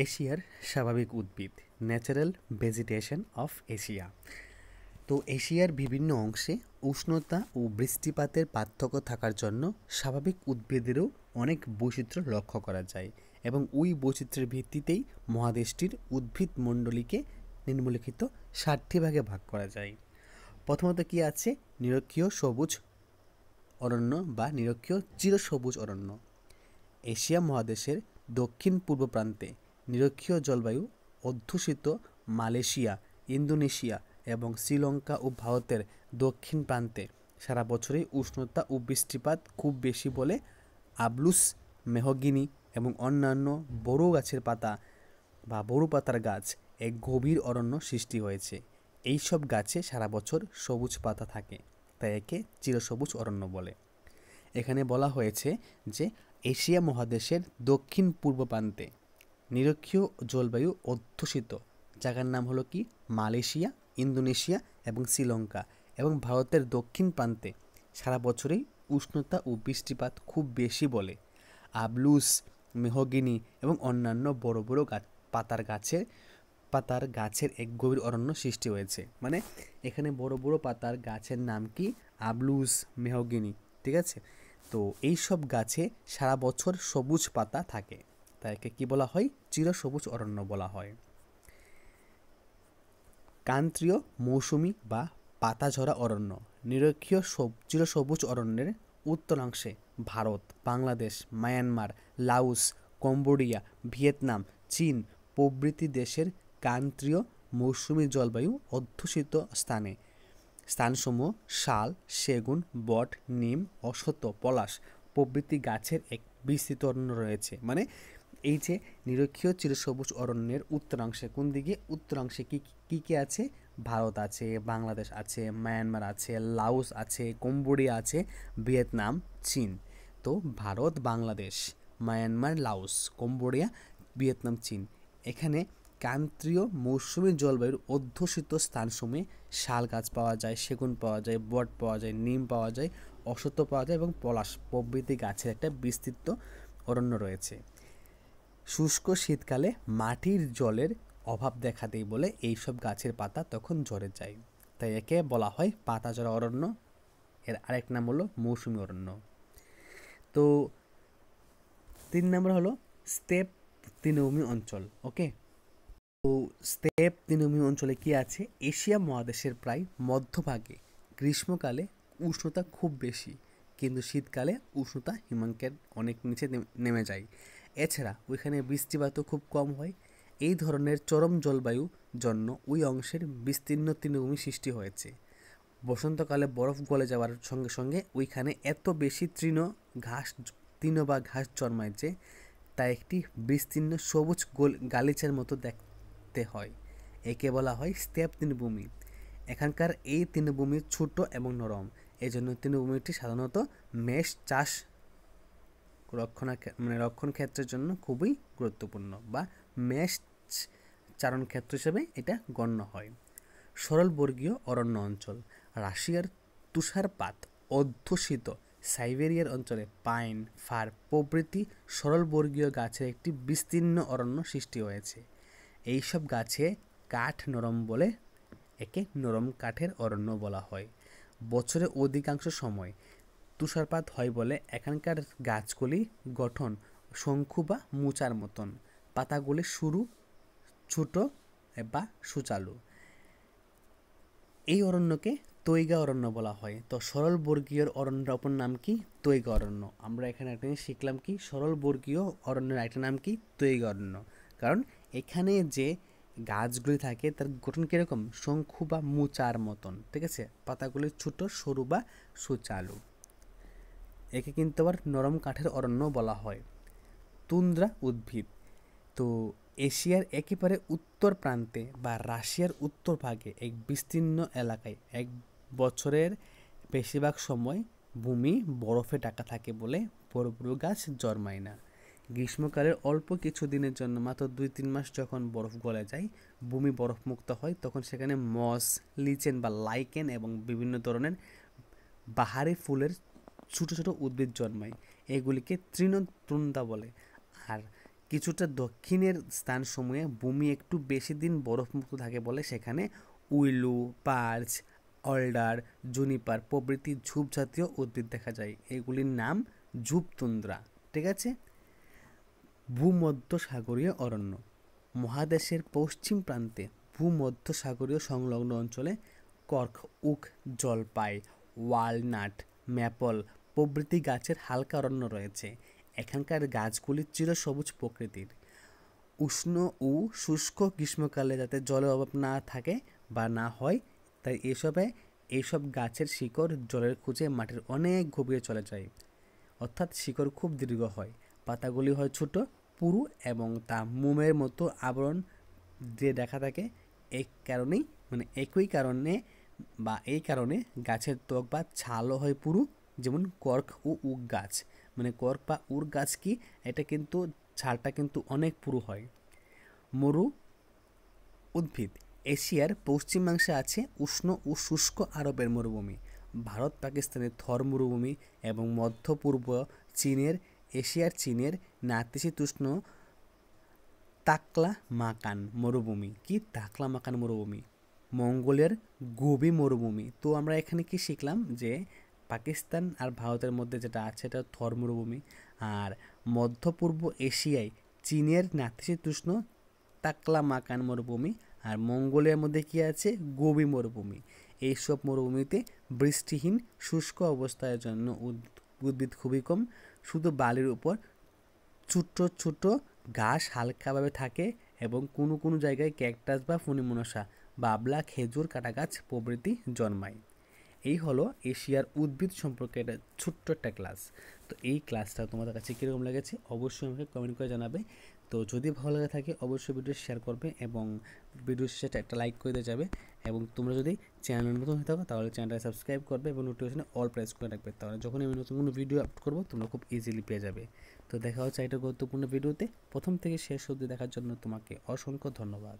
এশিয়ার স্বাভাবিক উদ্ভিদ, ন্যাচারাল ভেজিটেশন অফ এশিয়া। তো এশিয়ার বিভিন্ন অংশে উষ্ণতা ও বৃষ্টিপাতের পার্থক্য থাকার জন্য স্বাভাবিক উদ্ভিদেরও অনেক বৈচিত্র্য লক্ষ্য করা যায় এবং ওই বৈচিত্র্যের ভিত্তিতেই মহাদেশটির উদ্ভিদ মণ্ডলীকে নিম্নলিখিত 7টি ভাগে ভাগ করা যায়। প্রথমত কি আছে? নিরক্ষীয় সবুজ অরণ্য বা নিরক্ষীয় চিরসবুজ অরণ্য। এশিয়া মহাদেশের দক্ষিণ পূর্ব প্রান্তে নিরক্ষীয় জলবায়ু অধ্যুষিত মালয়েশিয়া, ইন্দোনেশিয়া এবং শ্রীলঙ্কা ও ভারতের দক্ষিণ প্রান্তে সারা বছরই উষ্ণতা ও বৃষ্টিপাত খুব বেশি বলে আবলুস, মেহগিনি এবং অন্যান্য বড় গাছের পাতা বা বড় পাতার গাছ এক গভীর অরণ্য সৃষ্টি হয়েছে। এইসব গাছে সারা বছর সবুজ পাতা থাকে, তাই একে চিরসবুজ অরণ্য বলে। এখানে বলা হয়েছে যে এশিয়া মহাদেশের দক্ষিণ পূর্ব প্রান্তে নিরক্ষীয় জলবায়ু অধ্যুষিত জায়গার নাম হলো কি? মালয়েশিয়া, ইন্দোনেশিয়া এবং শ্রীলঙ্কা এবং ভারতের দক্ষিণ প্রান্তে সারা বছরই উষ্ণতা ও বৃষ্টিপাত খুব বেশি বলে আবলুস, মেহগিনি এবং অন্যান্য বড় বড় পাতার গাছের এক গভীর অরণ্য সৃষ্টি হয়েছে। মানে এখানে বড় বড় পাতার গাছের নাম কি? আবলুস, মেহগিনি, ঠিক আছে? তো এই সব গাছে সারা বছর সবুজ পাতা থাকে, তাই একে কি বলা হয়? চিরসবুজ অরণ্য বলা হয়। ক্রান্তীয় মৌসুমী বা পাতাঝরা অরণ্য। নিরক্ষীয় চিরসবুজ অরণ্যের উত্তরাংশে Bharat, Bangladesh, Myanmar, Laos, Cambodia, Vietnam, চীন প্রভৃতি দেশের ক্রান্তীয় মৌসুমী জলবায়ু অধ্যুষিত স্থানসমূহ শাল, সেগুন, বট, নিম, অশ্বত্থ, পলাশ প্রভৃতি গাছের এক বিস্তৃত অরণ্য রয়েছে। মানে এই যে নিরক্ষীয় চিরসবুজ অরণ্যের উত্তরাংশে, কোন দিকে? উত্তরাংশে কি আছে? ভারত আছে, বাংলাদেশ আছে, মায়ানমার আছে, লাওস আছে, কম্বোডিয়া আছে, ভিয়েতনাম, চীন। তো Bharat, Bangladesh, Myanmar, Laos, Cambodia, Vietnam, চীন, এখানে ক্রান্তীয় মৌসুমী জলবায়ুর অধ্যুষিত স্থানসমূহে শাল গাছ পাওয়া যায়, সেগুন পাওয়া যায়, বট পাওয়া যায়, নিম পাওয়া যায়, অশ্বত্থ পাওয়া যায় এবং পলাশ প্রভৃতি গাছের একটা বিস্তৃত অরণ্য রয়েছে। শুষ্ক শীতকালে মাটির জলের অভাব দেখা দেয় বলে এইসব গাছের পাতা তখন ঝরে যায়, তাই একে বলা হয় পাতাঝরা অরণ্য। এর আরেক নাম হলো মৌসুমী অরণ্য। তো 3 নম্বর হলো স্টেপ তৃণভূমি অঞ্চল। ওকে, তো স্টেপ তৃণভূমি অঞ্চলে কি আছে? এশিয়া মহাদেশের প্রায় মধ্যভাগে গ্রীষ্মকালে উষ্ণতা খুব বেশি, কিন্তু শীতকালে উষ্ণতা হিমাঙ্কের অনেক নিচে নেমে যায়। এছাড়া ওইখানে বৃষ্টিপাতও খুব কম হয়। এই ধরনের চরম জলবায়ু জন্য ওই অংশের বিস্তীর্ণ তৃণভূমি সৃষ্টি হয়েছে। বসন্তকালে বরফ গলে যাওয়ার সঙ্গে সঙ্গে ওইখানে এত বেশি তৃণ বা ঘাস জন্মায় যে তা একটি বিস্তীর্ণ সবুজ গালিচার মতো দেখতে হয়। একে বলা হয় স্টেপ তৃণভূমি। এখানকার এই তৃণভূমি ছোট এবং নরম, এজন্য তৃণভূমিটি সাধারণত মেষ চাষ রক্ষণ ক্ষেত্রের জন্য খুবই গুরুত্বপূর্ণ বা মেষ চারণ ক্ষেত্র হিসেবে এটা গণ্য হয়। সরলবর্গীয় অরণ্য অঞ্চল। রাশিয়ার তুষারপাত অধ্যুষিত সাইবেরিয়ার অঞ্চলে পাইন, ফার প্রভৃতি সরলবর্গীয় গাছের একটি বিস্তীর্ণ অরণ্য সৃষ্টি হয়েছে। এইসব গাছে কাঠ নরম বলে একে নরম কাঠের অরণ্য বলা হয়। বছরের অধিকাংশ সময় তুষারপাত হয় বলে এখানকার গাছগুলি গঠন শঙ্কু বা মুচার মতন, পাতাগুলি সরু, ছোট বা সুচালু। এই অরণ্যকে তৈগা অরণ্য বলা হয়। তো সরলবর্গীয় অরণ্যের অপর নাম কি? তৈগা অরণ্য। আমরা এখানে একটা জিনিস শিখলাম কি? সরলবর্গীয় অরণ্যের একটা নাম কি? তৈগা অরণ্য। কারণ এখানে যে গাছগুলি থাকে তার গঠন কীরকম? শঙ্কু বা মুচার মতন, ঠিক আছে? পাতাগুলি ছোট, সরু বা সুচালু। একে কিন্তু আবার নরম কাঠের অরণ্য বলা হয়। তুন্দ্রা উদ্ভিদ। তো এশিয়ার একেবারে উত্তর প্রান্তে বা রাশিয়ার উত্তর ভাগে এক বিস্তীর্ণ এলাকায় এক বছরের বেশিরভাগ সময় ভূমি বরফে ঢাকা থাকে বলে বড় বড় গাছ জন্মায় না। গ্রীষ্মকালের অল্প কিছু দিনের জন্য মাত্র 2-3 মাস যখন বরফ গলে যায়, ভূমি বরফমুক্ত হয়, তখন সেখানে মস, লিচেন বা লাইকেন এবং বিভিন্ন ধরনের বাহারি ফুলের ছোট ছোট উদ্ভিদ জন্মায়। এগুলিকে তৃণতৃণা বলে। আর কিছুটা দক্ষিণের স্থানসমূহে ভূমি একটু বেশি দিন বরফমুক্ত থাকে বলে সেখানে উইলু, পার্চ, অলডার, জুনিপার প্রভৃতি ঝোপ জাতীয় উদ্ভিদ দেখা যায়। এগুলির নাম ঝোপ তুন্দ্রা। ঠিক আছে। ভূমধ্যসাগরীয় অরণ্য। মহাদেশের পশ্চিম প্রান্তে ভূমধ্যসাগরীয় সংলগ্ন অঞ্চলে কর্ক, ওক, জলপাই, ওয়ালনাট, ম্যাপল প্রভৃতি গাছের হালকা অরণ্য রয়েছে। এখানকার গাছগুলি চিরসবুজ প্রকৃতির। উষ্ণ ও শুষ্ক গ্রীষ্মকালে যাতে জলের অভাব না থাকে বা না হয়, তাই এইসব গাছের শিকড় জলের খোঁজে মাটির অনেক গভীরে চলে যায়, অর্থাৎ শিকড় খুব দীর্ঘ হয়। পাতাগুলি হয় ছোট, পুরু এবং তা মোমের মতো আবরণ দিয়ে দেখা থাকে। এই কারণে গাছের ত্বক বা ছালও হয় পুরু, যেমন কর্ক ও উক গাছ। কর্ক বা উক গাছ কি, এটা কিন্তু ছালটা কিন্তু অনেক পুরু হয়। মরু উদ্ভিদ। এশিয়ার পশ্চিমাংশে আছে উষ্ণ ও শুষ্ক আরবের মরুভূমি, ভারত পাকিস্তানের থর মরুভূমি এবং মধ্য পূর্ব চীনের নাতিশীতোষ্ণ তাকলামাকান মরুভূমি, মঙ্গোলিয়ার গোবি মরুভূমি। তো আমরা এখানে কি শিখলাম যে পাকিস্তান আর ভারতের মধ্যে যেটা আছে এটা থর মরুভূমি, আর মধ্য পূর্ব এশিয়ায় চীনের নাতিশীতোষ্ণ তাকলামাকান মরুভূমি, আর মঙ্গোলিয়ার মধ্যে কি আছে, গোবি মরুভূমি। এইসব মরুভূমিতে বৃষ্টিহীন শুষ্ক অবস্থার জন্য উদ্ভিদ খুবই কম, শুধু বালির উপর ছোট ছোট ঘাস হালকাভাবে থাকে এবং কোনো কোনো জায়গায় ক্যাকটাস বা ফণিমনসা, বাবলা, খেজুর, কাঁটাগাছ প্রভৃতি জন্মায়। এই হলো এশিয়ার উদ্ভিদ সম্পর্কে একটা ছোট্ট একটা ক্লাস। তো এই ক্লাসটা তোমাদের কাছে কীরকম লেগেছে অবশ্যই আমাকে কমেন্ট করে জানাবে। তো যদি ভালো লাগে থাকে অবশ্যই ভিডিও শেয়ার করবে এবং ভিডিও শেষে একটা লাইক করে দিয়ে যাবে। এবং তোমরা যদি চ্যানেলের নতুন হয়ে থাকো তাহলে চ্যানেলটা সাবস্ক্রাইব করবে এবং নোটিফিকেশনে অল প্রেস করে রাখবে, তাহলে যখন আমি নতুন কোনো ভিডিও আপলোড করবো তোমরা খুব ইজিলি পেয়ে যাবে। তো দেখা হচ্ছে একটা গুরুত্বপূর্ণ ভিডিওতে। প্রথম থেকে শেষ অবধি দেখার জন্য তোমাকে অসংখ্য ধন্যবাদ।